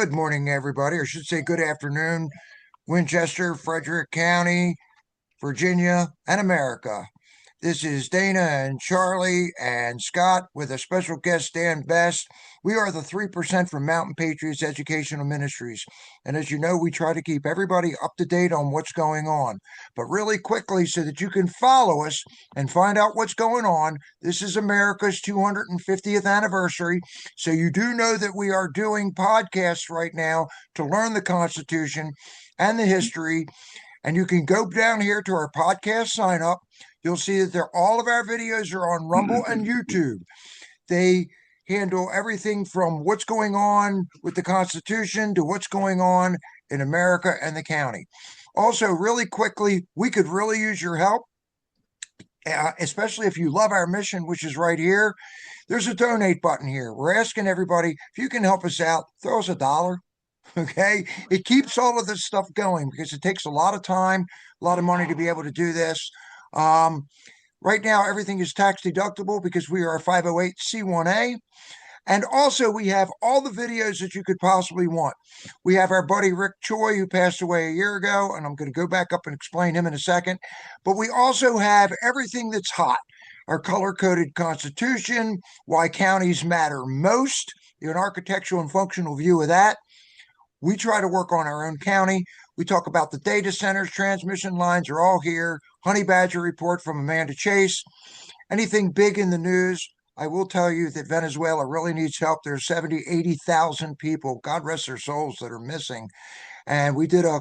Good morning, everybody, or I should say good afternoon, Winchester, Frederick County, Virginia, and America. This is Dana and Charlie and Scott with a special guest, Dan Best. We are the 3% from Mountain Patriots Educational Ministries. And as you know, we try to keep everybody up to date on what's going on. But really quickly, so that you can follow us and find out what's going on, this is America's 250th anniversary. So you do know that we are doing podcasts right now to learn the Constitution and the history. And you can go down here to our podcast sign up. You'll see that all of our videos are on Rumble and YouTube. They handle everything from what's going on with the Constitution to what's going on in America and the county. Also, really quickly, we could really use your help, especially if you love our mission, which is right here. There's a donate button here. We're asking everybody, if you can help us out, throw us $1. Okay. It keeps all of this stuff going because it takes a lot of time, a lot of money to be able to do this. Right now, everything is tax deductible because we are a 508c1A. And also, we have all the videos that you could possibly want. We have our buddy Rick Choi, who passed away a year ago, and I'm going to go back up and explain him in a second. But we also have everything that's hot. Our color-coded Constitution, why counties matter most, an architectural and functional view of that. We try to work on our own county. We talk about the data centers, transmission lines are all here. Honey Badger report from Amanda Chase. Anything big in the news, I will tell you that Venezuela really needs help. There's 70, 80,000 people, God rest their souls, that are missing. And we did a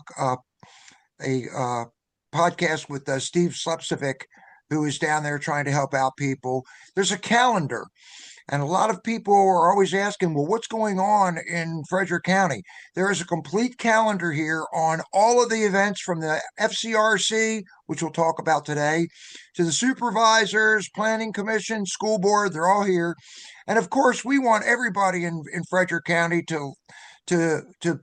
podcast with Steve Slepcevic, who is down there trying to help out people. There's a calendar. And a lot of people are always asking, well, what's going on in Frederick County? There is a complete calendar here on all of the events from the FCRC, which we'll talk about today, to the supervisors, planning commission, school board. They're all here. And of course, we want everybody in Frederick County to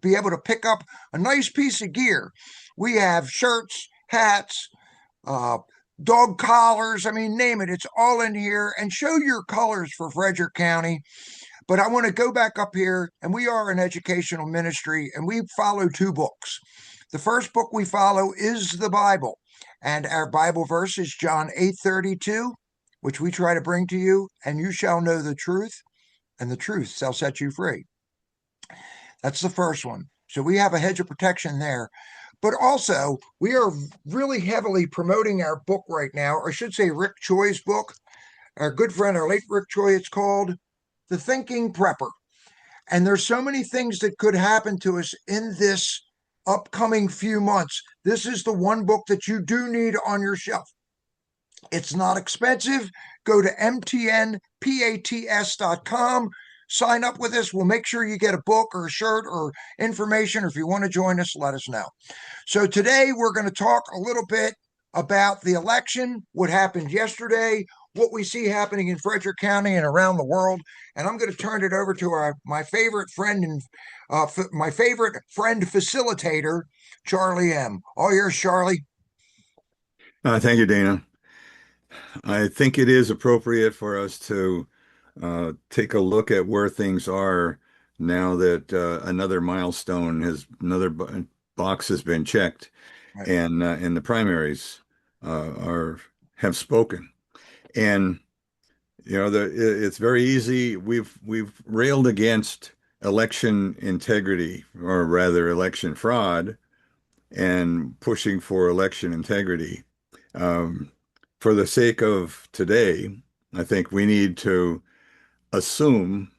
be able to pick up a nice piece of gear. We have shirts, hats, dog collars, I mean, name it. It's all in here. And show your colors for Frederick County. But I want to go back up here, and we are an educational ministry, and we follow 2 books. The first book we follow is the Bible, and our Bible verse is John 8:32, which we try to bring to you, and you shall know the truth, and the truth shall set you free. That's the first one. So we have a hedge of protection there. But also, we are really heavily promoting our book right now, or I should say Rick Choi's book, our good friend, our late Rick Choi. It's called The Thinking Prepper. And there's so many things that could happen to us in this upcoming few months. This is the one book that you do need on your shelf. It's not expensive. Go to mtnpats.com. Sign up with us. We'll make sure you get a book or a shirt or information, or if you want to join us, let us know. So today we're going to talk a little bit about the election, what happened yesterday, what we see happening in Frederick County and around the world. And I'm going to turn it over to my favorite friend and my favorite friend facilitator, Charlie M. All yours, Charlie. Thank you, Dana. I think it is appropriate for us to take a look at where things are now that another box has been checked, Right. and the primaries have spoken. And it's very easy. We've railed against election integrity, or rather election fraud, and pushing for election integrity. For the sake of today, I think we need to assume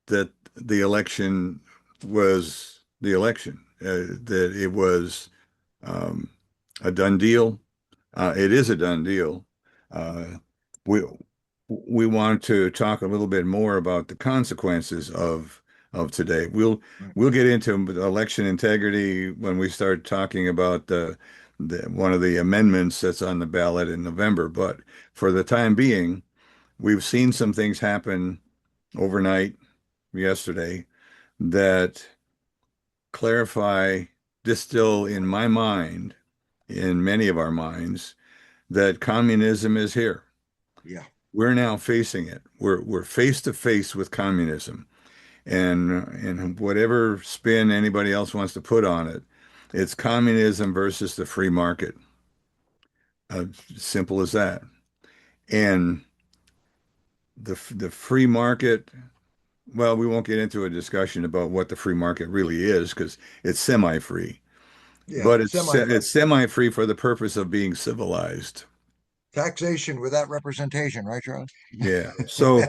that the election was the election, that it was a done deal. It is a done deal. We want to talk a little bit more about the consequences of today. We'll get into election integrity when we start talking about one of the amendments that's on the ballot in November. But for the time being, we've seen some things happen overnight yesterday that distill in my mind, in many of our minds, that communism is here. Yeah. We're now facing it. We're face to face with communism. and whatever spin anybody else wants to put on it, it's communism versus the free market. Uh, Simple as that. And the free market, well, we won't get into a discussion about what the free market really is because it's semi-free, Yeah, but semi-free. it's semi-free for the purpose of being civilized. Taxation without representation, right, Charlie? Yeah. So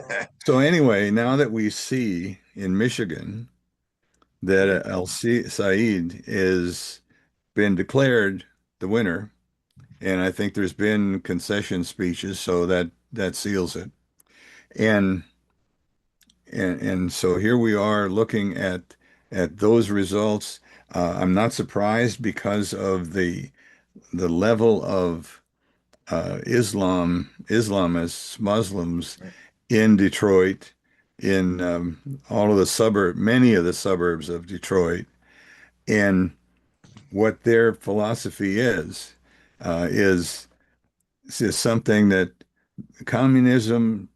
anyway, now that we see in Michigan that Said is been declared the winner, and I think there's been concession speeches, so that seals it. And and so here we are looking at those results. I'm not surprised because of the level of Islamists, Muslims Right. in Detroit, in all of the many of the suburbs of Detroit, and what their philosophy uh, is is something that communism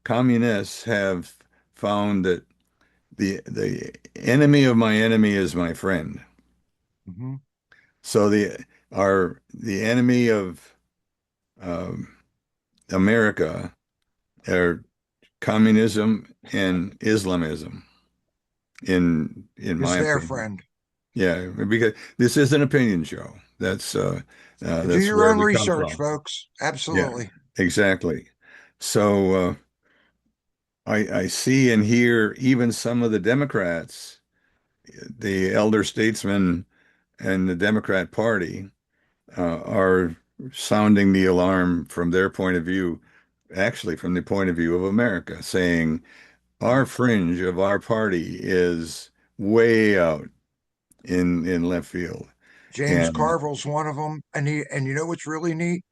communists have found that the enemy of my enemy is my friend. Hmm. So the enemy of um, America are communism and Islamism, in Is my their opinion. friend. Yeah, because this is an opinion show. Do That's your where own we come research, from. folks. Yeah, Absolutely. exactly. So I see and hear even some of the Democrats, the elder statesmen and the Democrat Party, are sounding the alarm from their point of view, actually from the point of view of America, saying our Right. fringe of our party is way out in left field. James And Carville's one of them, and you know what's really neat?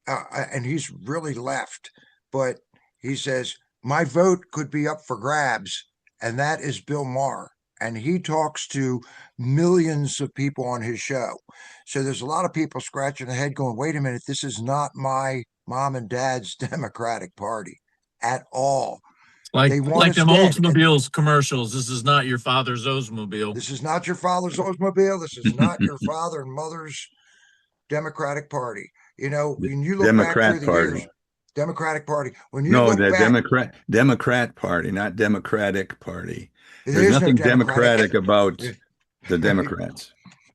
And he's really left, but he says my vote could be up for grabs, and that is Bill Maher, and he talks to millions of people on his show. So there's a lot of people scratching their head, going, "Wait a minute, this is not my mom and dad's Democratic Party at all. Like They want like us them dead." Oldsmobiles commercials. This is not your father's Oldsmobile. This is not your father's Oldsmobile. This is not your father and mother's Democratic Party. You know, the when you look back through Democrat the years, Party. Democratic Party, when you No, look the back, Democrat Party, not Democratic Party. there There's is no nothing Democratic. democratic about the Democrats.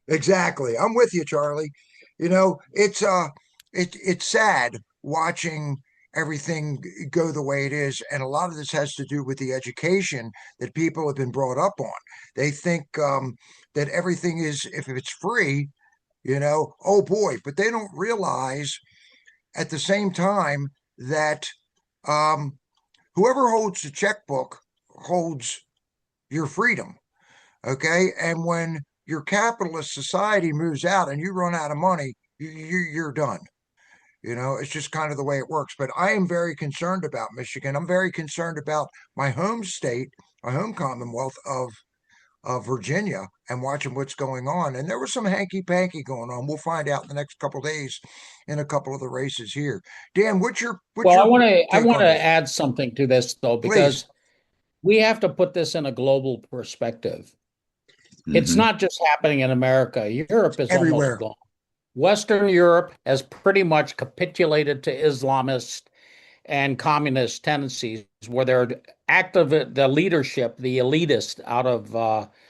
Exactly. I'm with you, Charlie. You know, it's sad watching everything go the way it is, and a lot of this has to do with the education that people have been brought up on. They think that everything is, if it's free, oh boy, but they don't realize at the same time that um, whoever holds the checkbook holds your freedom. Okay. And when your capitalist society moves out and you run out of money, you're done. It's just kind of the way it works. But I am very concerned about Michigan. I'm very concerned about my home state, my home commonwealth of Virginia, and watching what's going on. And there was some hanky panky going on. We'll find out in the next couple of days in a couple of the races here. Dan, what's Well, I your want to I take want on to this? add something to this though, Please. because we have to put this in a global perspective. It's Hmm. not just happening in America. Europe is almost Everywhere. gone. Western Europe has pretty much capitulated to Islamist and communist tendencies, where they're active, the leadership, the elitists out of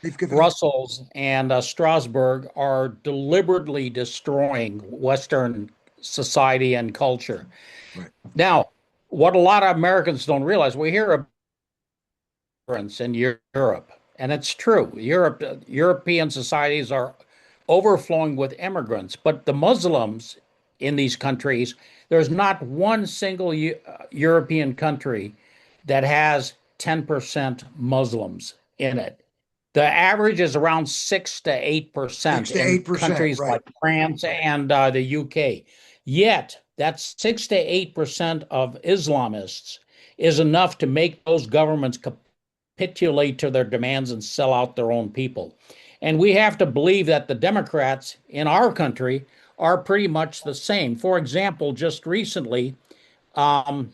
They've given up. Brussels and Strasbourg are deliberately destroying Western society and culture. Right. Now, what a lot of Americans don't realize, we hear of immigrants in Europe, and it's true. European societies are overflowing with immigrants, but the Muslims in these countries, there's not one single European country that has 10% Muslims in it. The average is around 6 to Six 8% to in eight percent. countries Right. like France and the UK. Yet, that's 6 to 8% of Islamists is enough to make those governments capitulate to their demands and sell out their own people. And we have to believe that the Democrats in our country are pretty much the same. For example, just recently, um,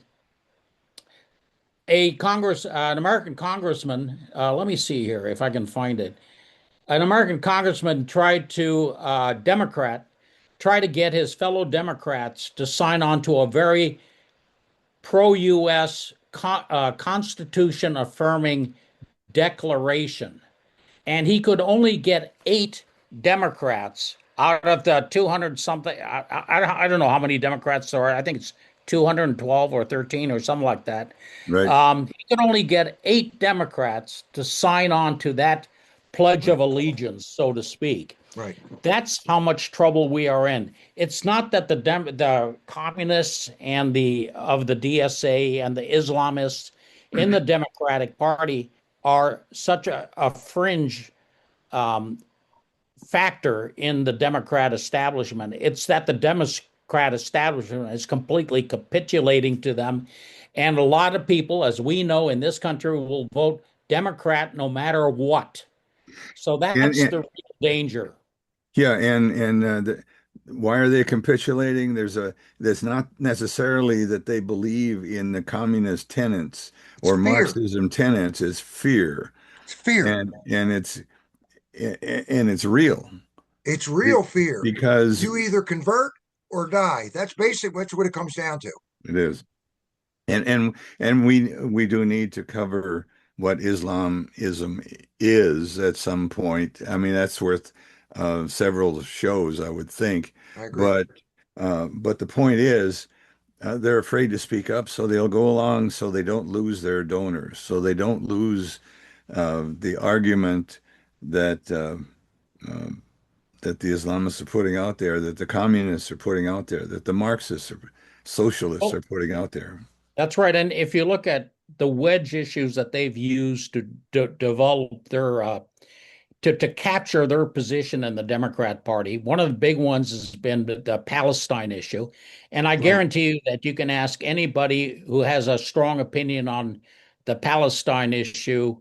an American congressman, let me see here if I can find it. An American congressman Democrat, tried to get his fellow Democrats to sign on to a very pro-US Constitution affirming declaration. And he could only get 8 Democrats out of the 200 something. I don't know how many Democrats there are. I think it's 212 or 13 or something like that. Right. He could only get 8 Democrats to sign on to that Pledge of Allegiance, so to speak. Right. That's how much trouble we are in. It's not that the communists and the DSA and the Islamists in the Democratic Party are such a fringe factor in the Democrat establishment. It's that the Democrat establishment is completely capitulating to them. And a lot of people, as we know in this country, will vote Democrat no matter what. So that's the real danger. Yeah, why are they capitulating? There's not necessarily that they believe in the communist tenets or Marxism tenets. It's fear. It's fear. And it's real. It's real fear. Because you either convert or die. That's basically what it comes down to. It is. And we do need to cover what Islamism is at some point. I mean, that's worth several shows, I would think. I agree. But the point is, they're afraid to speak up, so they'll go along so they don't lose their donors, so they don't lose the argument that that the Islamists are putting out there, that the communists are putting out there, that the Marxists or socialists are putting out there. That's right. And if you look at the wedge issues that they've used to develop their to capture their position in the Democrat Party, one of the big ones has been the Palestine issue. And I guarantee you that you can ask anybody who has a strong opinion on the Palestine issue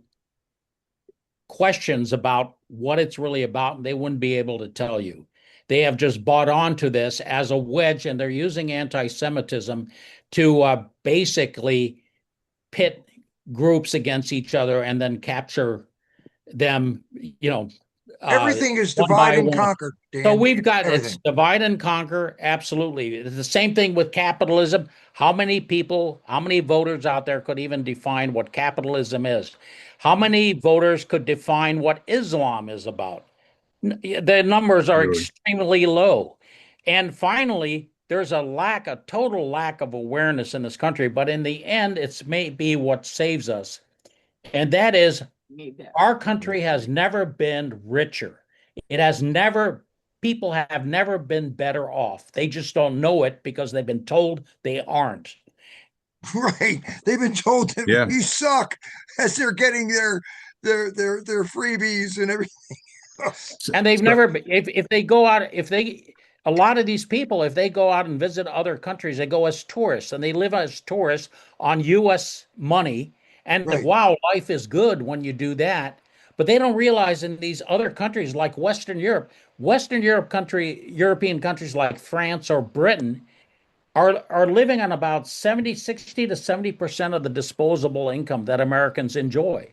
questions about what it's really about, and they wouldn't be able to tell you. They have just bought onto this as a wedge, and they're using anti-Semitism to basically pit groups against each other and then capture them, everything is divide and conquer, Dan. So we've got everything. It's divide and conquer. Absolutely. It's the same thing with capitalism. How many voters out there could even define what capitalism is? How many voters could define what Islam is about? The numbers are extremely low. And finally, there's a total lack of awareness in this country, but in the end, it's maybe what saves us. And that is, our country has never been richer. People have never been better off. They just don't know it because they've been told they aren't. Right. They've been told that we suck as they're getting their freebies and everything. And they've never been, if they go out, a lot of these people, if they go out and visit other countries, they go as tourists and they live as tourists on U.S. money. And wow, life is good when you do that. But they don't realize in these other countries like Western European countries like France or Britain are living on about 60 to 70% of the disposable income that Americans enjoy.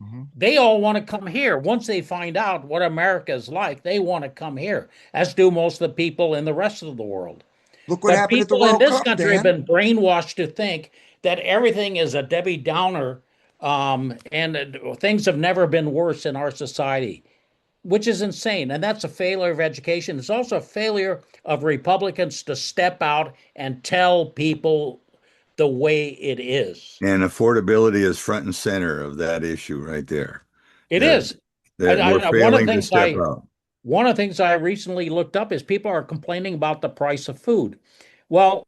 Mm-hmm. They all want to come here. Once they find out what America is like, they want to come here, as do most of the people in the rest of the world. Look what happened at the World Cup, People in this country have been brainwashed to think that everything is a Debbie Downer, and things have never been worse in our society, which is insane. And that's a failure of education. It's also a failure of Republicans to step out and tell people the way it is. And affordability is front and center of that issue right there. It is. We're failing to step out. One of the things I recently looked up is people are complaining about the price of food. Well,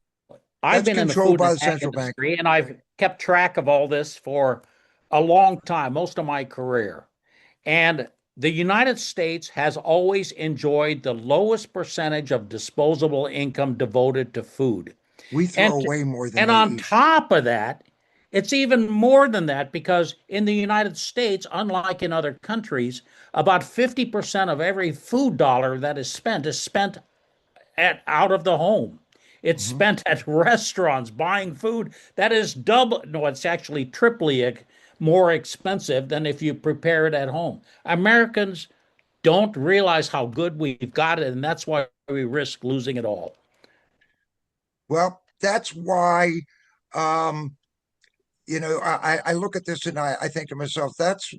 I've been in the food industry, and I've kept track of all this for a long time, most of my career. And the United States has always enjoyed the lowest percentage of disposable income devoted to food. We throw away more than And on top of that, it's even more than that, because in the United States, unlike in other countries, about 50% of every food dollar that is spent out of the home. It's spent at restaurants buying food that is double, no, it's actually triply more expensive than if you prepare it at home. Americans don't realize how good we've got it, and that's why we risk losing it all. Well, that's why, um, I look at this and I think to myself, that's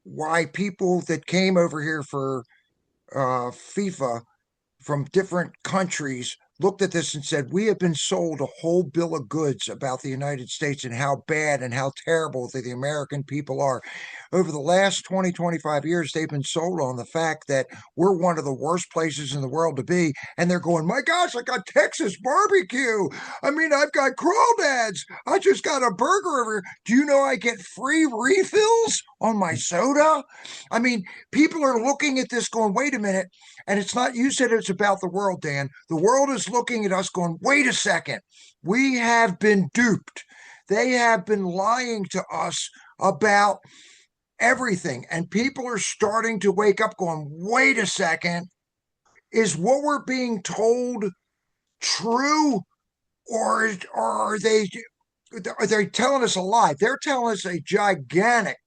why people that came over here for FIFA from different countries looked at this and said, we have been sold a whole bill of goods about the United States and how bad and how terrible the American people are. Over the last 20, 25 years, they've been sold on the fact that we're one of the worst places in the world to be. And they're going, my gosh, I got Texas barbecue. I mean, I've got crawdads. I just got a burger over here. Do you know I get free refills on my soda? I mean, people are looking at this going, wait a minute. And it's not, you said it's about the world, Dan. The world is looking at us going, wait a second. We have been duped. They have been lying to us about everything. And people are starting to wake up going, wait a second. Is what we're being told true? Or are they telling us a lie? They're telling us a gigantic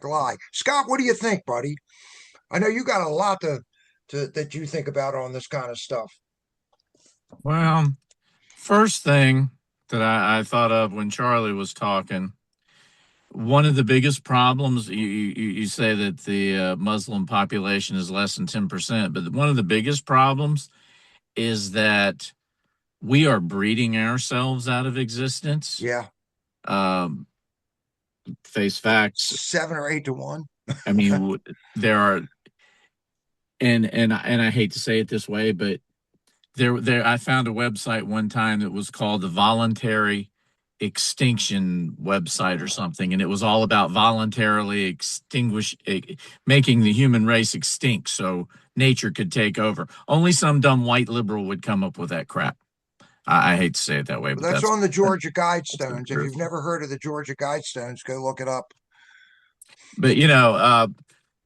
lie. Scott, what do you think, buddy? I know you got a lot that you think about on this kind of stuff. Well, first thing that I thought of when Charlie was talking, one of the biggest problems, you say that the Muslim population is less than 10%, but one of the biggest problems is that we are breeding ourselves out of existence. Yeah. Face facts. 7 or 8 to 1. I mean, there are, and I hate to say it this way, but there I found a website one time that was called the Voluntary Extinction website or something, and it was all about voluntarily making the human race extinct so nature could take over. Only some dumb white liberal would come up with that crap. I hate to say it that way, but that's on the Georgia Guidestones. If you've never heard of the Georgia Guidestones, go look it up. But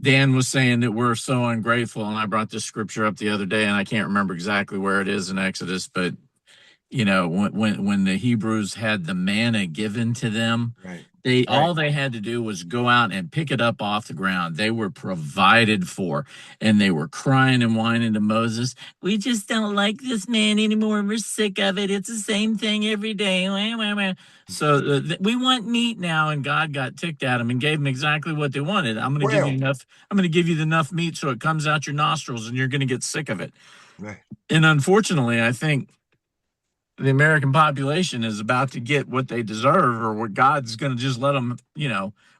Dan was saying that we're so ungrateful, and I brought this scripture up the other day, and I can't remember exactly where it is in Exodus, but when the Hebrews had the manna given to them, right. All they had to do was go out and pick it up off the ground. They were provided for, and they were crying and whining to Moses. We just don't like this man anymore. We're sick of it. It's the same thing every day. So we want meat now, and God got ticked at them and gave them exactly what they wanted. I'm going to give you enough. I'm going to give you enough meat so it comes out your nostrils, and you're going to get sick of it. Right. And unfortunately, I think the American population is about to get what they deserve, or what God's going to just let them,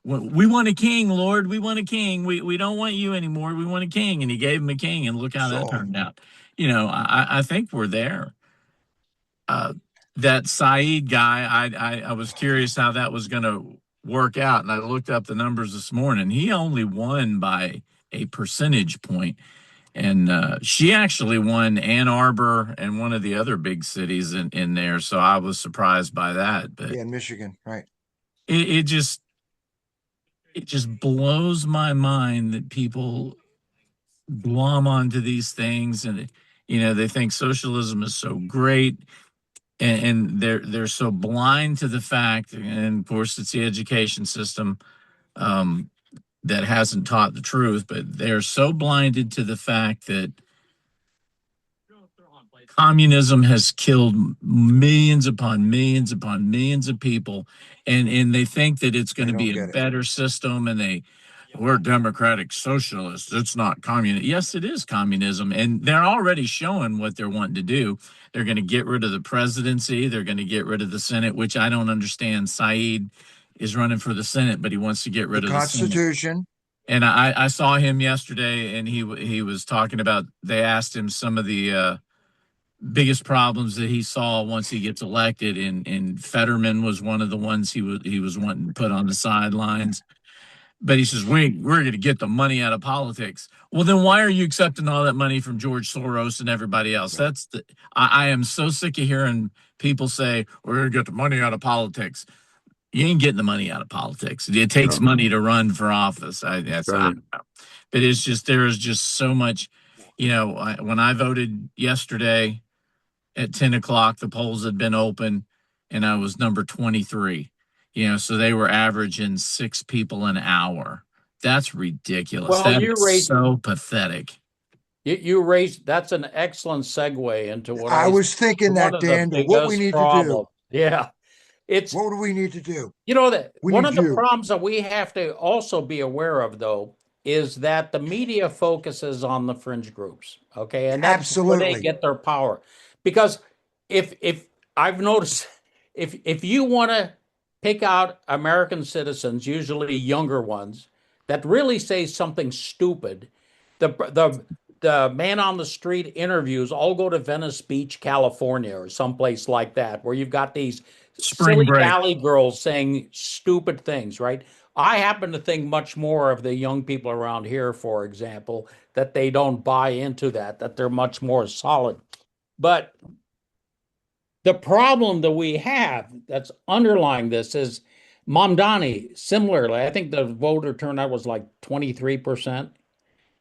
we want a king, Lord. We want a king. We don't want you anymore. We want a king. And he gave him a king, and look how that turned out. I think we're there. That Saeed guy, I was curious how that was going to work out. And I looked up the numbers this morning. He only won by a percentage point. And she actually won Ann Arbor and one of the other big cities in there. So I was surprised by that. But yeah, in Michigan, right. It just blows my mind that people glom onto these things, and they think socialism is so great, and they're so blind to the fact, and of course it's the education system that hasn't taught the truth, but they're so blinded to the fact that communism has killed millions upon millions upon millions of people, and they think that it's going to be a better system, and we're democratic socialists. It's not communist. Yes, it is communism, and they're already showing what they're wanting to do. They're going to get rid of the presidency. They're going to get rid of the Senate, which I don't understand. Saeed is running for the Senate, but he wants to get rid of the Constitution. And I saw him yesterday, and he was talking about, they asked him some of the biggest problems that he saw once he gets elected, and Fetterman was one of the ones he was wanting to put on the sidelines. But he says, we're going to get the money out of politics. Well, then why are you accepting all that money from George Soros and everybody else? Right. I am so sick of hearing people say, we're going to get the money out of politics. You ain't getting the money out of politics. It takes money to run for office. But it's just, there is just so much, when I voted yesterday, at 10 o'clock, the polls had been open, and I was number 23. So they were averaging 6 people an hour. That's ridiculous. Well, That you is raised so pathetic. you raised that's an excellent segue into what I I was thinking one that, of the Dan, what we biggest need to do. problems. Yeah, it's What do we need to do? that We one need of the you. problems that we have to also be aware of, though, is that the media focuses on the fringe groups. Okay, and that's where they Absolutely. get their power. Because if I've noticed, if you want to pick out American citizens, usually younger ones, that really say something stupid, the man on the street interviews all go to Venice Beach, California, or someplace like that, where you've got these Spring silly break. valley girls saying stupid things, right? I happen to think much more of the young people around here, for example, that they don't buy into that they're much more solid. But the problem that we have that's underlying this is Mamdani, similarly, I think the voter turnout was like 23%,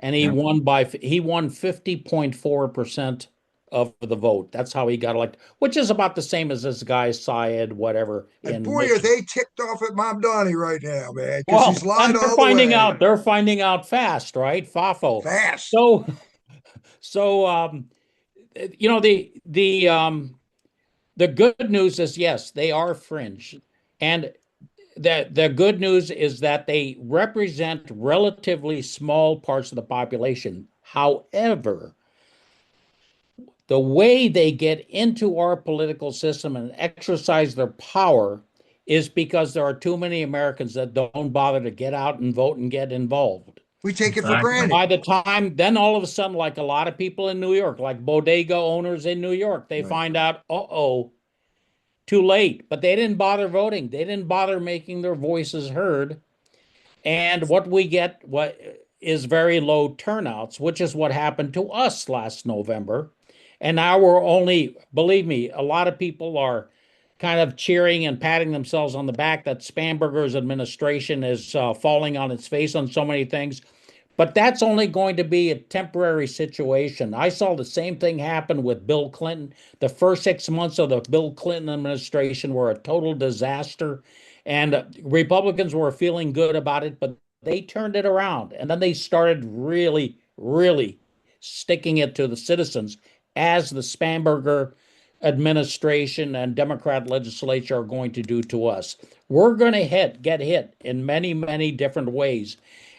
and he Yeah. won 50.4% of the vote. That's how he got elected, which is about the same as this guy Syed, whatever, And in boy, are Michigan. they ticked off at Mom Donnie right now, man, because he's Well, lied and they're all the finding way. out, they're finding out fast, right? Fafo. Fast. So the good news is yes, they are fringe. And the good news is that they represent relatively small parts of the population. However, the way they get into our political system and exercise their power is because there are too many Americans that don't bother to get out and vote and get involved. We take it for Exactly. granted. By the time, then all of a sudden, like a lot of people in New York, like bodega owners in New York, they Right. find out, too late. But they didn't bother voting. They didn't bother making their voices heard. And what is very low turnouts, which is what happened to us last November. And now we're only, believe me, a lot of people are kind of cheering and patting themselves on the back that Spamberger's administration is falling on its face on so many things. But that's only going to be a temporary situation. I saw the same thing happen with Bill Clinton. The first 6 months of the Bill Clinton administration were a total disaster. And Republicans were feeling good about it, but they turned it around. And then they started really, really sticking it to the citizens, as the Spamberger administration and Democrat legislature are going to do to us. We're going to get hit in many, many different ways.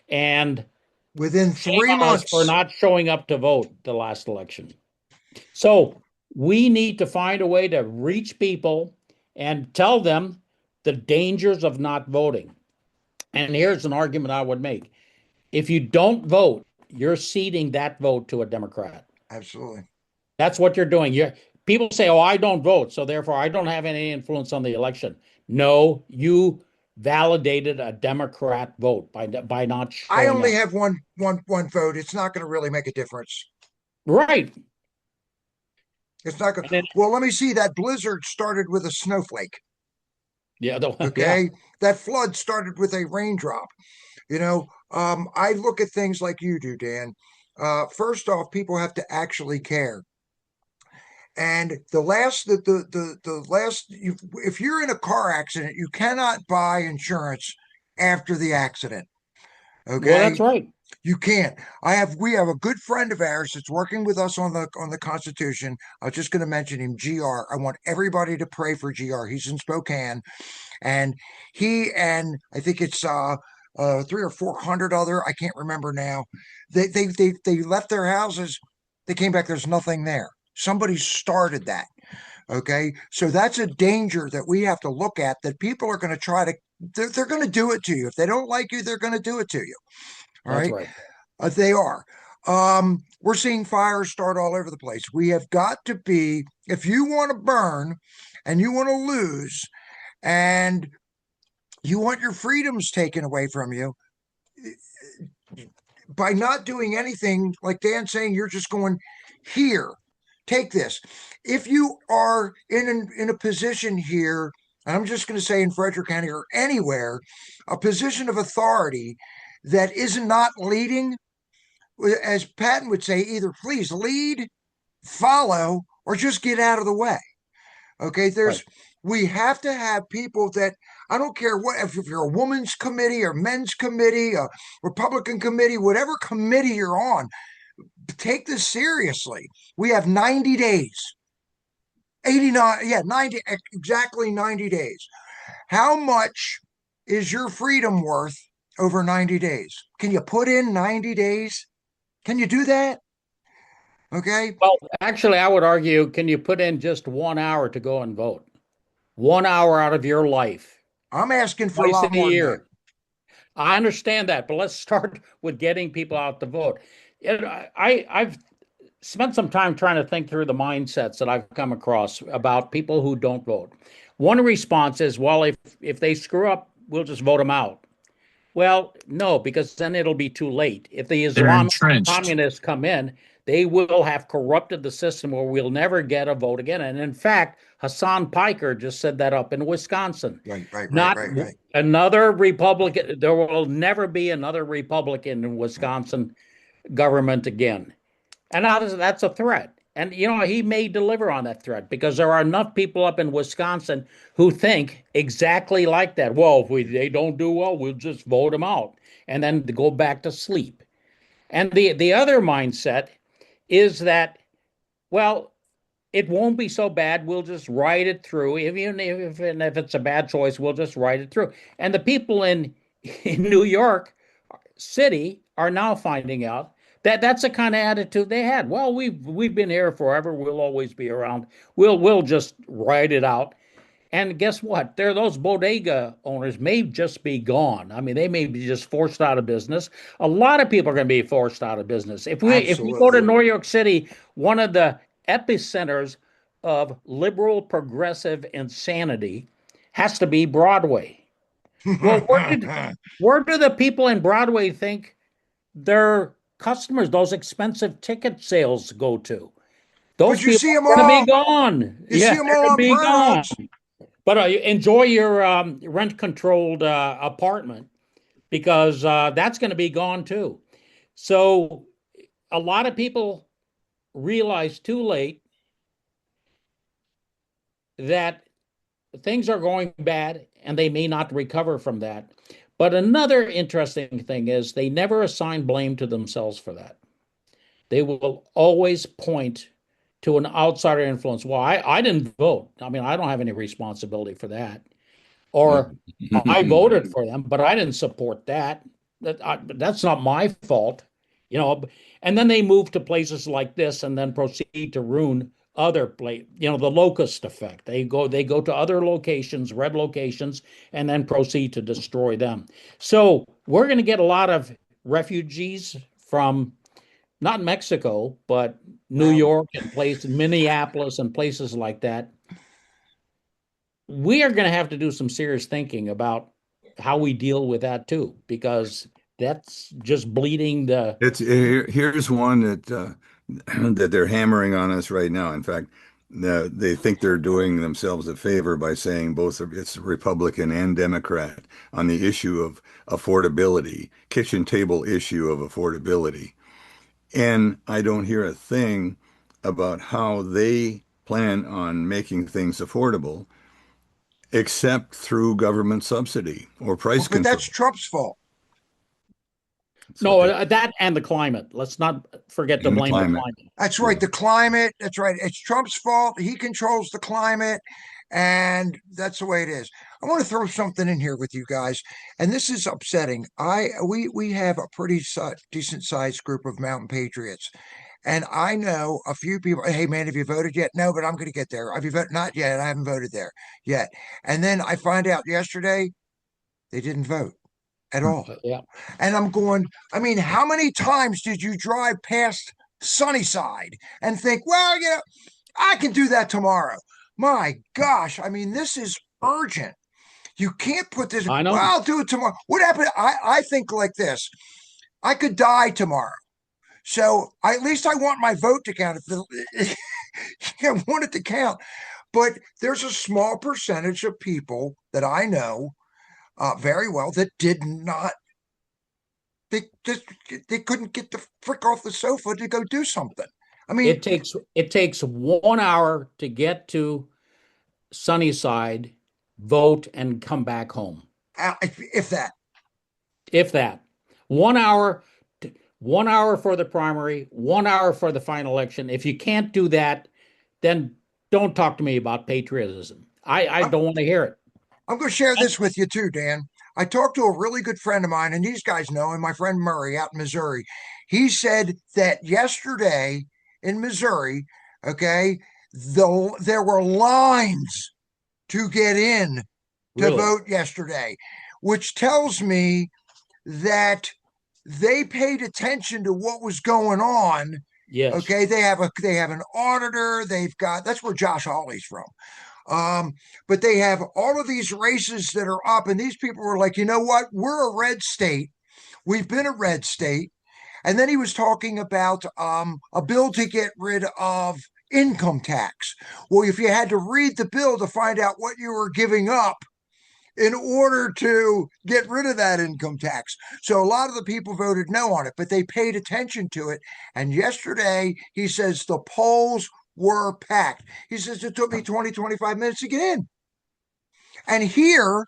And Within shame 3 on us for months. not showing up to vote the last election. So we need to find a way to reach people and tell them the dangers of not voting. And here's an argument I would make. If you don't vote, you're ceding that vote to a Democrat. Absolutely. That's what you're doing. People say, "Oh, I don't vote, so therefore I don't have any influence on the election." No, you validated a Democrat vote by not I showing only up. have one vote. It's not going to really make a difference. Right. It's not going. And then, Well, let me see. That blizzard started with a snowflake. yeah, Okay, that flood started with a raindrop. I look at things like you do, Dan. First off, people have to actually care. And if you're in a car accident, you cannot buy insurance after the accident. well, Okay, that's right. you can't. We have a good friend of ours that's working with us on the Constitution. I was just going to mention him, GR. I want everybody to pray for GR. He's in Spokane, and I think it's 300 or 400 other, I can't remember now. They left their houses. They came back. There's nothing there. Somebody started that. Okay, so that's a danger that we have to look at. That people are going to try to. They're going to do it to you. If they don't like you, they're going to do it to you. All That's right. right. They are. We're seeing fires start all over the place. We have got to be, if you want to burn and you want to lose and you want your freedoms taken away from you, by not doing anything, like Dan's saying, you're just going, here, take this. If you are in a position here, and I'm just going to say in Frederick County or anywhere, a position of authority that is not leading, as Patton would say, either please lead, follow, or just get out of the way. Okay, we have to have people that, I don't care what, if you're a women's committee or men's committee, a Republican committee, whatever committee you're on, take this seriously. We have 90 days. 89, yeah, 90, exactly 90 days. How much is your freedom worth over 90 days? Can you put in 90 days? Can you do that? Okay. Well, actually, I would argue, can you put in just 1 hour to go and vote? 1 hour out of your life, I'm asking for a twice lot a more than that. year. I understand that, but let's start with getting people out to vote. I've spent some time trying to think through the mindsets that I've come across about people who don't vote. One response is, well, if they screw up, we'll just vote them out. Well, no, because then it'll be too late. If the They're Islamic entrenched. communists come in, they will have corrupted the system where we'll never get a vote again. And in fact, Hassan Piker just said that up in Wisconsin. Not Right. another Republican. There will never be another Republican in Wisconsin government again. And that's a threat. And, he may deliver on that threat because there are enough people up in Wisconsin who think exactly like that. Well, if they don't do well, we'll just vote them out and then go back to sleep. And the other mindset is that, well, it won't be so bad. We'll just ride it through. Even if it's a bad choice, we'll just ride it through. And the people in New York City are now finding out that's the kind of attitude they had. Well, we've been here forever. We'll always be around. We'll just ride it out. And guess what? Those bodega owners may just be gone. I mean, they may be just forced out of business. A lot of people are going to be forced out of business. If we go to New York City, one of the epicenters of liberal progressive insanity has to be Broadway. Well, where do the people in Broadway think their customers, those expensive ticket sales, go to? Those But you see people them are going to all. be gone. You see them all They're on going to be gone. programs. But enjoy your rent-controlled apartment because that's going to be gone too. So a lot of people realize too late that things are going bad and they may not recover from that. But another interesting thing is they never assign blame to themselves for that. They will always point to an outsider influence. Well, I didn't vote. I mean, I don't have any responsibility for that. Or I voted for them, but I didn't support that. That's not my fault, And then they move to places like this and then proceed to ruin other places. The locust effect. They go to other locations, red locations, and then proceed to destroy them. So we're going to get a lot of refugees from not Mexico, but New York and Minneapolis and places like that. We are going to have to do some serious thinking about how we deal with that too, because that's just bleeding the. Here's one that that they're hammering on us right now. In fact, they think they're doing themselves a favor by saying both it's Republican and Democrat on the issue of affordability, kitchen table issue of affordability. And I don't hear a thing about how they plan on making things affordable except through government subsidy or price But control. that's Trump's fault. No, that and the climate. Let's not forget to blame the climate. That's right. The climate. That's right. It's Trump's fault. He controls the climate. And that's the way it is. I want to throw something in here with you guys, and this is upsetting. We have a pretty decent sized group of mountain patriots, and I know a few people. Hey man, have you voted yet? No, but I'm going to get there. Have you voted? Not yet. I haven't voted there yet. And then I find out yesterday they didn't vote at all. Yeah. And I'm going, I mean, how many times did you drive past Sunnyside and think, well, I can do that tomorrow? My gosh, I mean, this is urgent. You can't put this. I know. Well, I'll do it tomorrow. What happened? I think like this. I could die tomorrow. So at least I want my vote to count. I want it to count. But there's a small percentage of people that I know very well that did not. They couldn't get the frick off the sofa to go do something. I mean, it takes 1 hour to get to Sunnyside, vote, and come back home. if that. If that. 1 hour, 1 hour for the primary, 1 hour for the final election. If you can't do that, then don't talk to me about patriotism. I don't want to hear it. I'm going to share this with you too, Dan. I talked to a really good friend of mine, and these guys know him, my friend Murray out in Missouri. He said that yesterday in Missouri, okay, there were lines to get in to Really? vote yesterday, which tells me that they paid attention to what was going on. Yes. Okay, they have an auditor. They've got, that's where Josh Hawley's from. But they have all of these races that are up, and these people were like, you know what? We're a red state. We've been a red state. And then he was talking about a bill to get rid of income tax. Well, if you had to read the bill to find out what you were giving up in order to get rid of that income tax. So a lot of the people voted no on it, but they paid attention to it. And yesterday, he says the polls were packed. He says it took me 20, 25 minutes to get in. And here,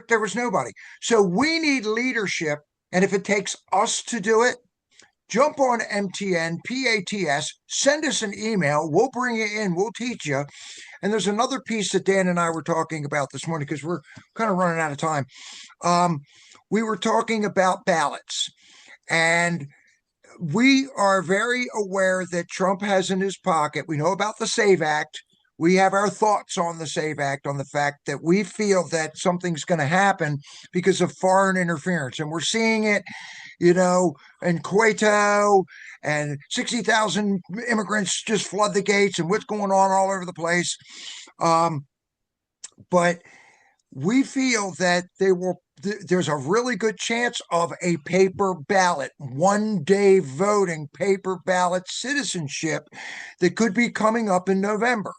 there was nobody. So we need leadership. And if it takes us to do it, jump on MTN, PATS, send us an email. We'll bring you in. We'll teach you. And there's another piece that Dan and I were talking about this morning because we're kind of running out of time. We were talking about ballots, and we are very aware that Trump has in his pocket. We know about the SAVE Act. We have our thoughts on the SAVE Act, on the fact that we feel that something's going to happen because of foreign interference. And we're seeing it, you know, in Cueto, and 60,000 immigrants just flood the gates, and what's going on all over the place. But we feel that there's a really good chance of a paper ballot, 1 day voting, paper ballot citizenship that could be coming up in November.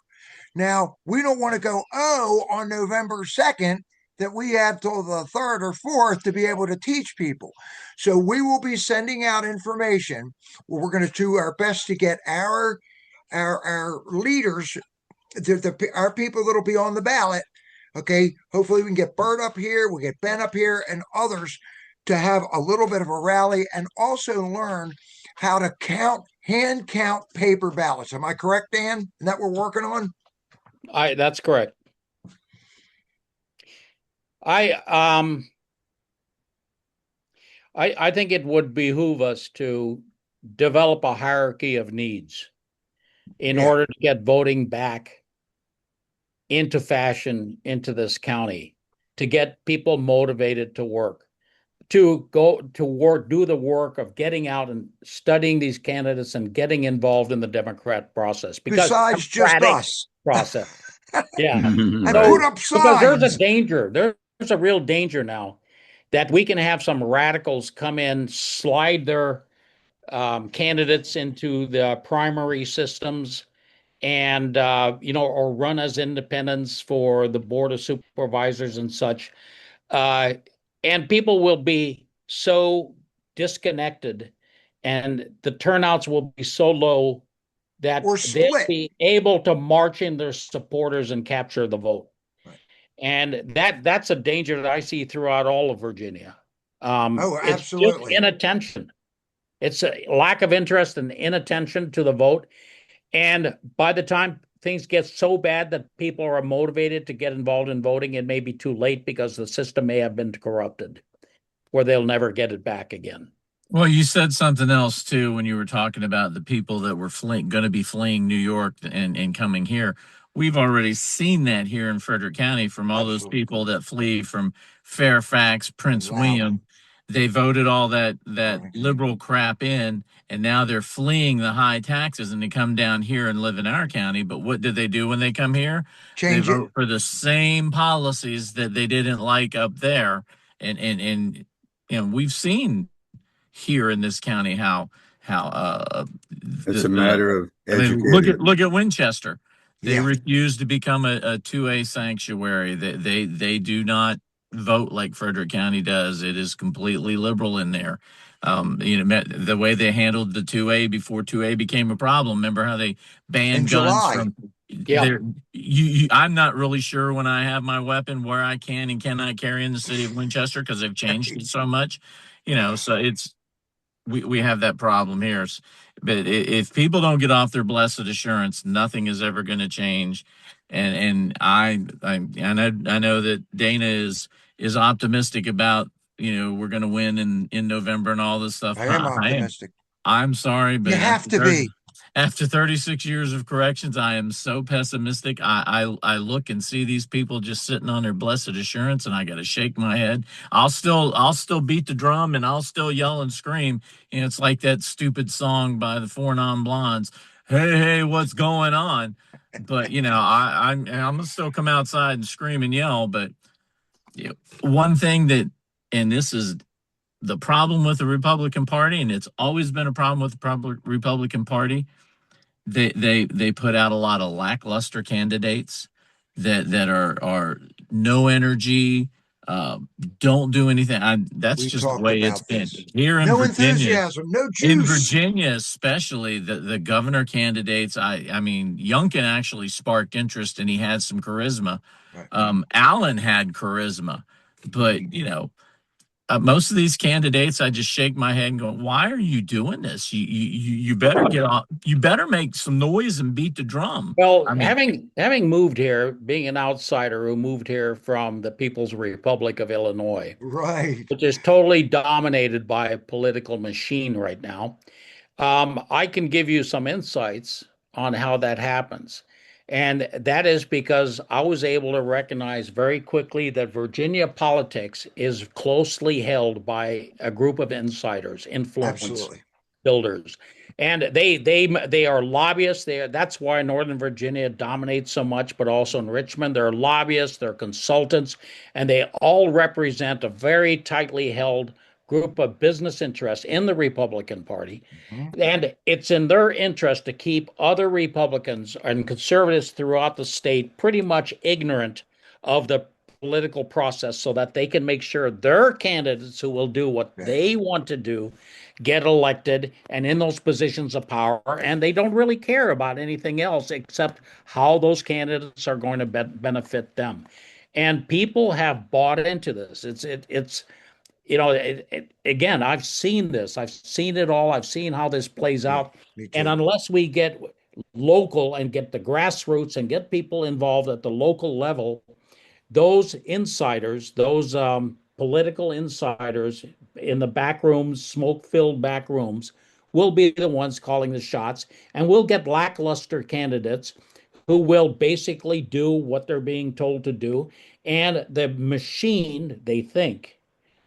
Now, we don't want to go, on November 2nd, that we have till the 3rd or 4th to be able to teach people. So we will be sending out information. We're going to do our best to get our leaders, our people that'll be on the ballot. Okay, hopefully we can get Bert up here, we'll get Ben up here, and others to have a little bit of a rally, and also learn how to hand count paper ballots. Am I correct, Dan? And that we're working on? That's correct. I think it would behoove us to develop a hierarchy of needs in order to get voting back into fashion into this county, to get people motivated to work, to go to work, do the work of getting out and studying these candidates and getting involved in the Democrat process. Because besides just us. Process. Yeah. And Right. put up signs. Because there's a danger. There's a real danger now that we can have some radicals come in, slide their candidates into the primary systems, and or run as independents for the board of supervisors and such. And people will be so disconnected, and the turnouts will be so low that they'll be able to march in their supporters and capture the vote. Right. And that's a danger that I see throughout all of Virginia. Absolutely. It's just inattention. It's a lack of interest and inattention to the vote. And by the time things get so bad that people are motivated to get involved in voting, it may be too late because the system may have been corrupted, where they'll never get it back again. Well, you said something else too when you were talking about the people that were going to be fleeing New York and coming here. We've already seen that here in Frederick County from all those people that flee from Fairfax, Prince William. They voted all that liberal crap in, and now they're fleeing the high taxes, and they come down here and live in our county. But what did they do when they come here? They vote for the same policies that they didn't like up there. And we've seen here in this county how it's a matter of educating. I mean, look at Winchester. They refuse to become a 2A sanctuary. They do not vote like Frederick County does. It is completely liberal in there. The way they handled the 2A before 2A became a problem. Remember how they In banned guns July. from Yeah. there? I'm not really sure when I have my weapon where I can and cannot carry in the city of Winchester because they've changed it so much. So we have that problem here. But if people don't get off their blessed assurance, nothing is ever going to change. And I know that Dana is optimistic about, we're going to win in November and all this stuff. I am optimistic. I'm sorry, but You have to be. after 36 years of corrections, I am so pessimistic. I look and see these people just sitting on their blessed assurance, and I got to shake my head. I'll still beat the drum, and I'll still yell and scream. And it's like that stupid song by the Four Non Blondes. Hey, hey, what's going on? But I'm gonna still come outside and scream and yell. But one thing and this is the problem with the Republican Party, and it's always been a problem with the Republican Party. They put out a lot of lackluster candidates that are no energy, uh, don't do anything. That's We just the talked way it's about been this. here in No Virginia. enthusiasm, no In juice. Virginia, especially the governor candidates, I mean, Youngkin actually sparked interest and he had some charisma. Right. Allen had charisma, but most of these candidates, I just shake my head and go, "Why are you doing this? You better get off. You better make some noise and beat the drum." Well, I mean, having moved here, being an outsider who moved here from the People's Republic of Illinois, Right. which is totally dominated by a political machine right now, I can give you some insights on how that happens. And that is because I was able to recognize very quickly that Virginia politics is closely held by a group of insiders, influence Absolutely. builders. And they are lobbyists. That's why Northern Virginia dominates so much, but also in Richmond, they're lobbyists, they're consultants, and they all represent a very tightly held group of business interests in the Republican Party. Mhm. And it's in their interest to keep other Republicans and conservatives throughout the state pretty much ignorant of the political process so that they can make sure their candidates who will do what Yes. they want to do get elected and in those positions of power. And they don't really care about anything else except how those candidates are going to benefit them. And people have bought into this. It's again, I've seen this. I've seen it all. I've seen how this plays Yeah, out. me And too. unless we get local and get the grassroots and get people involved at the local level, those insiders, those political insiders in the back rooms, smoke-filled back rooms, will be the ones calling the shots, and we'll get lackluster candidates who will basically do what they're being told to do, and the machine, they think,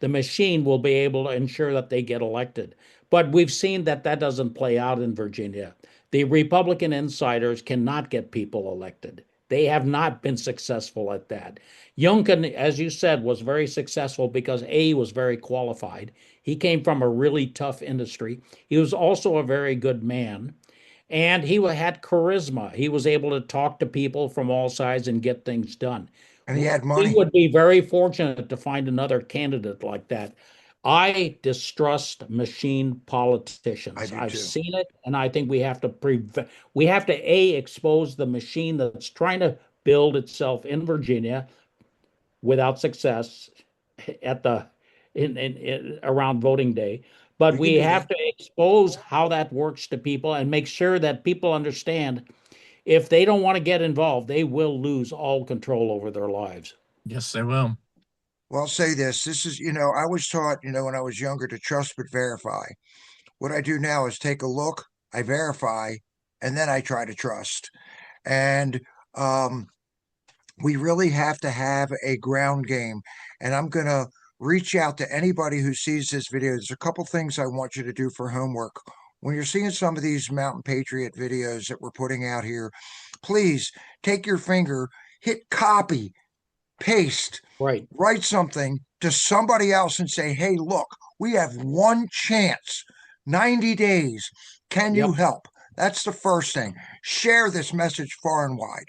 the machine will be able to ensure that they get elected. But we've seen that that doesn't play out in Virginia. The Republican insiders cannot get people elected. They have not been successful at that. Youngkin, as you said, was very successful because he was very qualified. He came from a really tough industry. He was also a very good man, and he had charisma. He was able to talk to people from all sides and get things done. And he had We money. would be very fortunate to find another candidate like that. I distrust machine I politicians. do I've too. seen it, and I think we have to expose the machine that's trying to build itself in Virginia without success at the in around voting day. But We can we do have that. to expose how that works to people and make sure that people understand if they don't want to get involved, they will lose all control over their lives. yes, they will. Well, I'll say this. This is, I was taught, when I was younger to trust but verify. What I do now is take a look, I verify, and then I try to trust. And um, we really have to have a ground game. And I'm going to reach out to anybody who sees this video. There's a couple things I want you to do for homework. When you're seeing some of these Mountain Patriot videos that we're putting out here, please take your finger, hit copy, paste, Right. write something to somebody else and say, hey, look, we have one chance, 90 days. Can you Yep. help? That's the first thing. Share this message far and wide.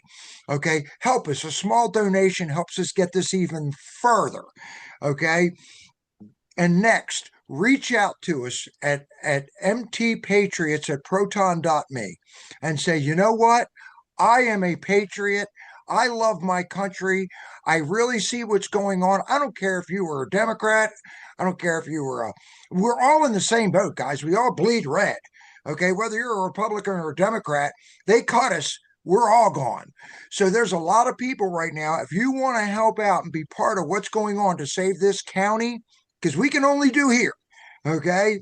Okay. Help us. A small donation helps us get this even further. Okay. And next, reach out to us at mtpatriots@proton.me and say, you know what? I am a patriot. I love my country. I really see what's going on. I don't care if you were a Democrat. I don't care if you were we're all in the same boat, guys. We all bleed red. Okay. Whether you're a Republican or a Democrat, they cut us. We're all gone. So there's a lot of people right now. If you want to help out and be part of what's going on to save this county, because we can only do here. Okay.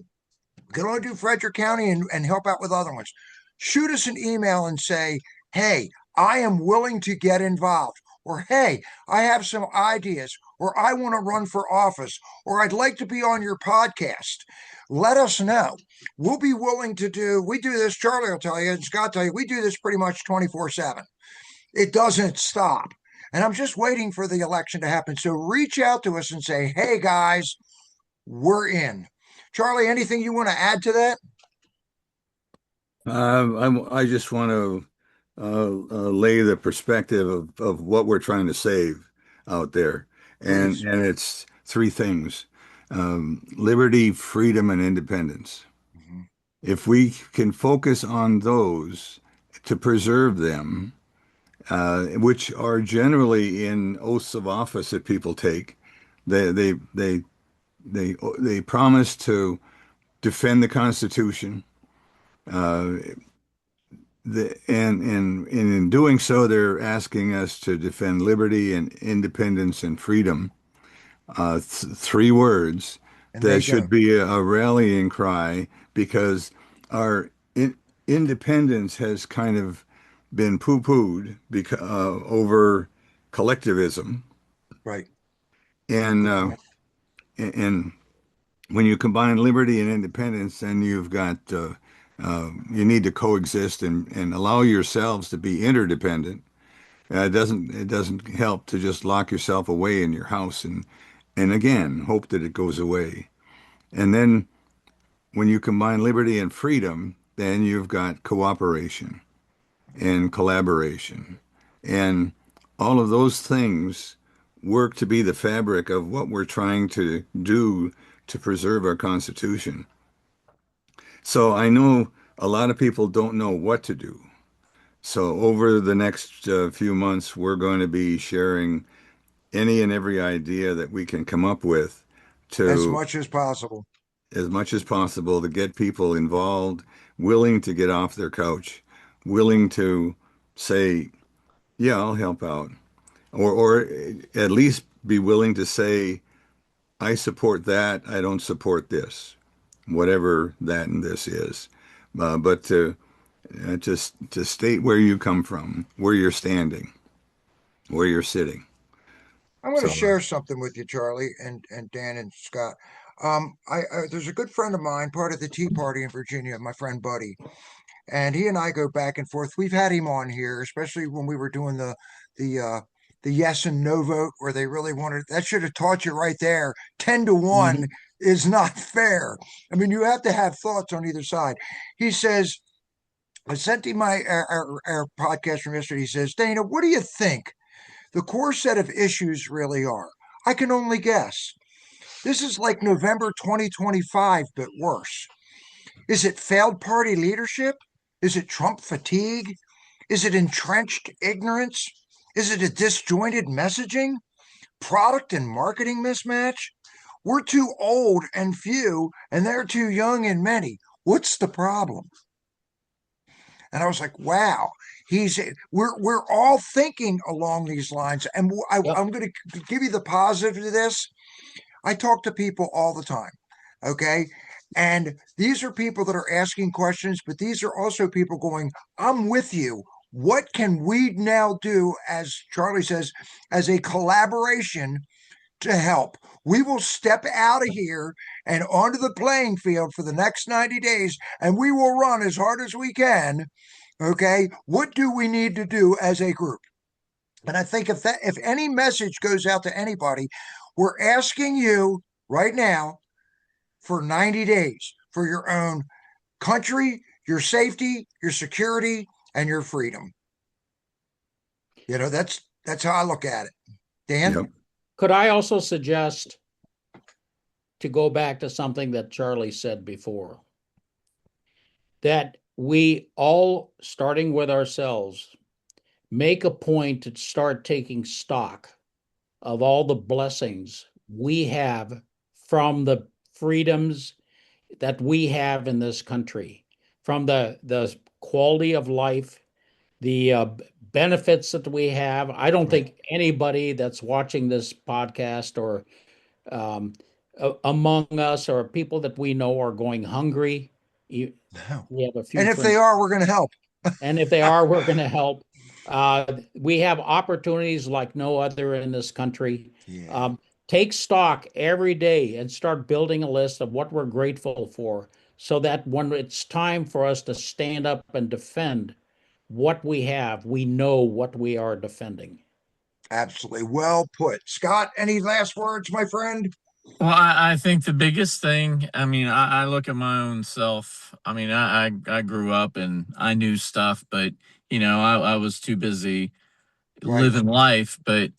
We can only do Frederick County and help out with other ones. Shoot us an email and say, hey, I am willing to get involved. Or, hey, I have some ideas. Or, I want to run for office. Or, I'd like to be on your podcast. Let us know. We'll be willing to we do this, Charlie will tell you, and Scott will tell you, we do this pretty much 24/7. It doesn't stop. And I'm just waiting for the election to happen. So reach out to us and say, hey, guys, we're in. Charlie, anything you want to add to that? I just want to lay the perspective of what we're trying to save out there, and Please. and it's three things: liberty, freedom, and independence. Mhm. If we can focus on those to preserve them, which are generally in oaths of office that people take, they promise to defend the Constitution. Uh, and in doing so, they're asking us to defend liberty and independence and freedom. Three words And they that should don't. be a rallying cry because our independence has kind of been poo-pooed because over collectivism, Right. and Good point. and when you combine liberty and independence, then you've got you need to coexist and allow yourselves to be interdependent. It doesn't help to just lock yourself away in your house and again hope that it goes away. And then when you combine liberty and freedom, then you've got cooperation and collaboration, and all of those things work to be the fabric of what we're trying to do to preserve our Constitution. So I know a lot of people don't know what to do. So over the next few months, we're going to be sharing any and every idea that we can come up with As to, much as possible. as much as possible, to get people involved, willing to get off their couch, willing to say, yeah, I'll help out, or at least be willing to say, I support that, I don't support this, whatever that and this is. But to state where you come from, where you're standing, where you're sitting. I'm going to So, share something with you, Charlie, and Dan and Scott. There's a good friend of mine, part of the Tea Party in Virginia, my friend Buddy, and he and I go back and forth. We've had him on here, especially when we were doing the uh, the yes and no vote, where they really wanted. That should have taught you right there. 10-1 Mhm. is not fair. I mean, you have to have thoughts on either side. He says, I sent him our podcast from yesterday. He says, Dana, what do you think the core set of issues really are? I can only guess. This is like November 2025, but worse. Is it failed party leadership? Is it Trump fatigue? Is it entrenched ignorance? Is it a disjointed messaging? Product and marketing mismatch? We're too old and few, and they're too young and many. What's the problem? And I was like, wow, we're all thinking along these lines. And Yep. I'm going to give you the positive to this. I talk to people all the time. Okay. And these are people that are asking questions, but these are also people going, I'm with you. What can we now do, as Charlie says, as a collaboration to help? We will step out of here and onto the playing field for the next 90 days, and we will run as hard as we can. Okay. What do we need to do as a group? And I think if any message goes out to anybody, we're asking you right now for 90 days for your own country, your safety, your security, and your freedom. That's how I look at it. Dan? yep. Could I also suggest to go back to something that Charlie said before, that we all, starting with ourselves, make a point to start taking stock of all the blessings we have from the freedoms that we have in this country, from the quality of life, the benefits that we have. I don't Right. think anybody that's watching this podcast or um, among us or people that we know are going hungry. We No. have a few And if they friends, are, we're going to help. and if they are, we're going to help. We have opportunities like no other in this country. Yeah, Um, take stock every day and start building a list of what we're grateful for, so that when it's time for us to stand up and defend what we have, we know what we are defending. absolutely. Well put. Scott, any last words, my friend? Well, I think the biggest thing, I mean, I look at my own self. I mean, I grew up and I knew stuff, but, I was too busy Right. living life. But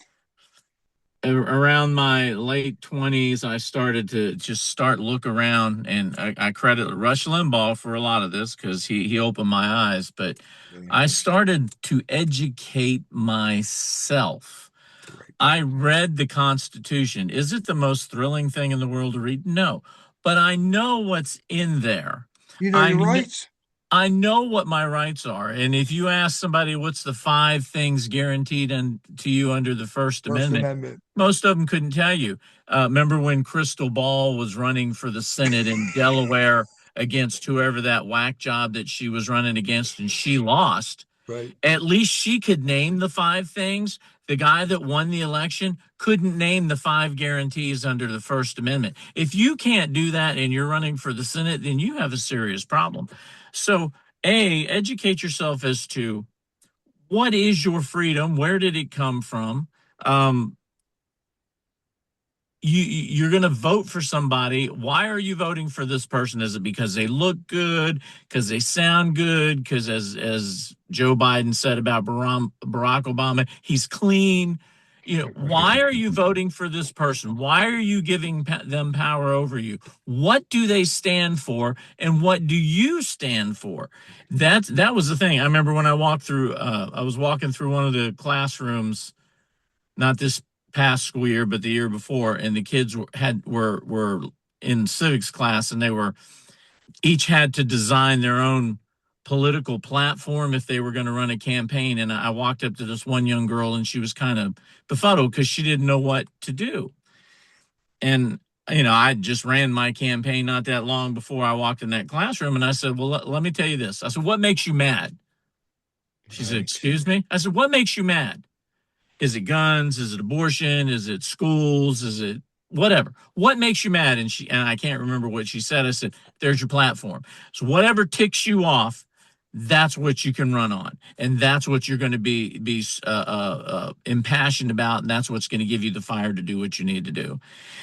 around my late 20s, I started to just look around, and I credit Rush Limbaugh for a lot of this because he opened my eyes. But Really I nice. started to educate myself. Correct. I read the Constitution. Is it the most thrilling thing in the world to read? No, but I know what's in there. You know I your kn- rights? I know what my rights are. And if you ask somebody what's the five things guaranteed to you under the First First Amendment, Amendment. most of them couldn't tell you. Remember when Crystal Ball was running for the Senate in Delaware against whoever that whack job that she was running against, and she lost? Right. At least she could name the five things. The guy that won the election couldn't name the five guarantees under the First Amendment. If you can't do that and you're running for the Senate, then you have a serious problem. So, educate yourself as to what is your freedom? Where did it come from? Um, you're going to vote for somebody. Why are you voting for this person? Is it because they look good, because they sound good, because as Joe Biden said about Barack Obama, he's clean? Why are you voting for this person? Why are you giving them power over you? What do they stand for, and what do you stand for? That was the thing. I remember when I walked through. I was walking through one of the classrooms, not this past school year, but the year before, and the kids were in civics class, and they were each had to design their own political platform if they were going to run a campaign. And I walked up to this one young girl, and she was kind of befuddled because she didn't know what to do. And I just ran my campaign not that long before I walked in that classroom, and I said, "Well, let me tell you this." I said, "What makes you mad?" She said, Right. "Excuse me?" I said, "What makes you mad? Is it guns? Is it abortion? Is it schools? Is it whatever? What makes you mad?" And I can't remember what she said. I said, "There's your platform. So whatever ticks you off, that's what you can run on, and that's what you're going to be impassioned about, and that's what's going to give you the fire to do what you need to do."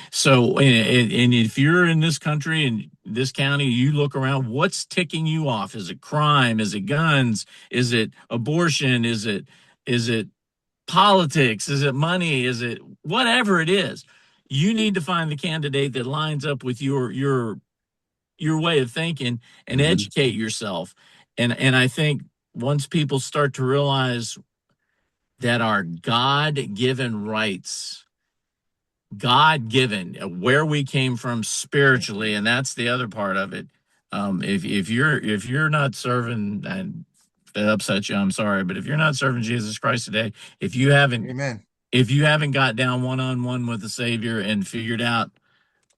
So, and if you're in this country and this county, you look around, what's ticking you off? Is it crime? Is it guns? Is it abortion? Is it politics? Is it money? Is it whatever it is? You need to find the candidate that lines up with your way of thinking and educate yourself. And I think once people start to realize that our God-given rights, God-given, where we came from spiritually, and that's the other part of it. If you're not serving, and if it upsets you, I'm sorry, but if you're not serving Jesus Christ today, if you haven't Amen. if you haven't got down one-on-one with the Savior and figured out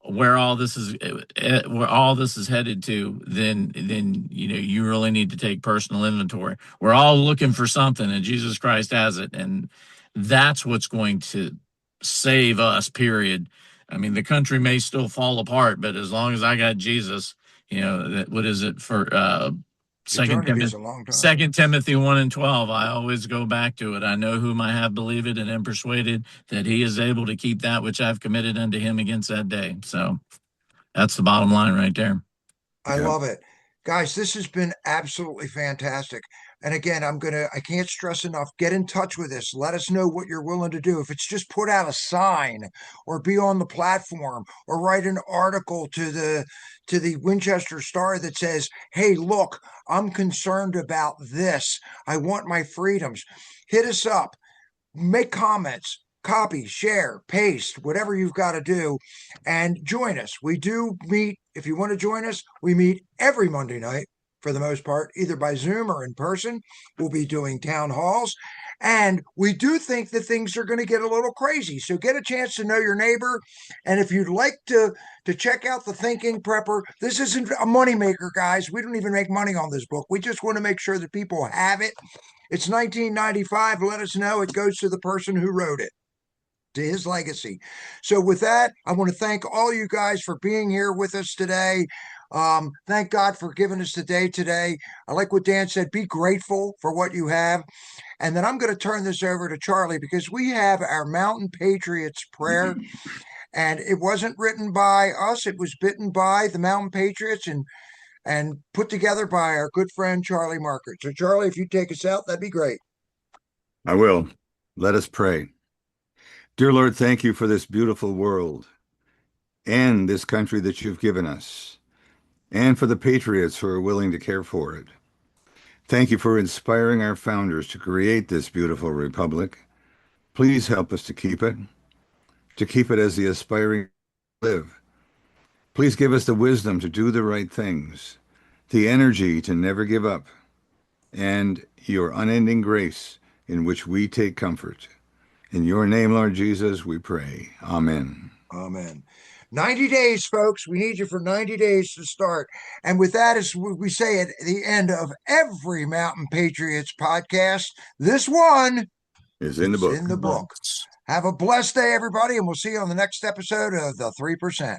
where all this is headed to, then you really need to take personal inventory. We're all looking for something, and Jesus Christ has it, and that's what's going to save us. Period. I mean, the country may still fall apart, but as long as I got Jesus, what is it for? Second Eternity is Timothy, a long time. 1:12. I always go back to it. I know whom I have believed and am persuaded that he is able to keep that which I've committed unto him against that day. So that's the bottom line right there. I Yeah. love it. Guys, this has been absolutely fantastic. And again, I can't stress enough, get in touch with us. Let us know what you're willing to do. If it's just put out a sign or be on the platform or write an article to the Winchester Star that says, hey, look, I'm concerned about this. I want my freedoms. Hit us up, make comments, copy, share, paste, whatever you've got to do, and join us. We do meet. If you want to join us, we meet every Monday night for the most part, either by Zoom or in person. We'll be doing town halls. And we do think that things are going to get a little crazy. So get a chance to know your neighbor. And if you'd like to check out the Thinking Prepper, this isn't a moneymaker, guys. We don't even make money on this book. We just want to make sure that people have it. It's 1995. Let us know. It goes to the person who wrote it, to his legacy. So with that, I want to thank all you guys for being here with us today. Thank God for giving us the day today. I like what Dan said, be grateful for what you have. And then I'm going to turn this over to Charlie because we have our Mountain Patriots prayer. And it wasn't written by us. It was written by the Mountain Patriots and put together by our good friend, Charlie Markert. So Charlie, if you take us out, that'd be great. I will. Let us pray. Dear Lord, thank you for this beautiful world and this country that you've given us, and for the patriots who are willing to care for it. Thank you for inspiring our founders to create this beautiful republic. Please help us to keep it as the aspiring live. Please give us the wisdom to do the right things, the energy to never give up, and your unending grace in which we take comfort. In your name, Lord Jesus, we pray. Amen. Amen. 90 days, folks. We need you for 90 days to start. And with that, as we say at the end of every Mountain Patriots podcast, this one is in the book. Have a blessed day, everybody, and we'll see you on the next episode of the 3%.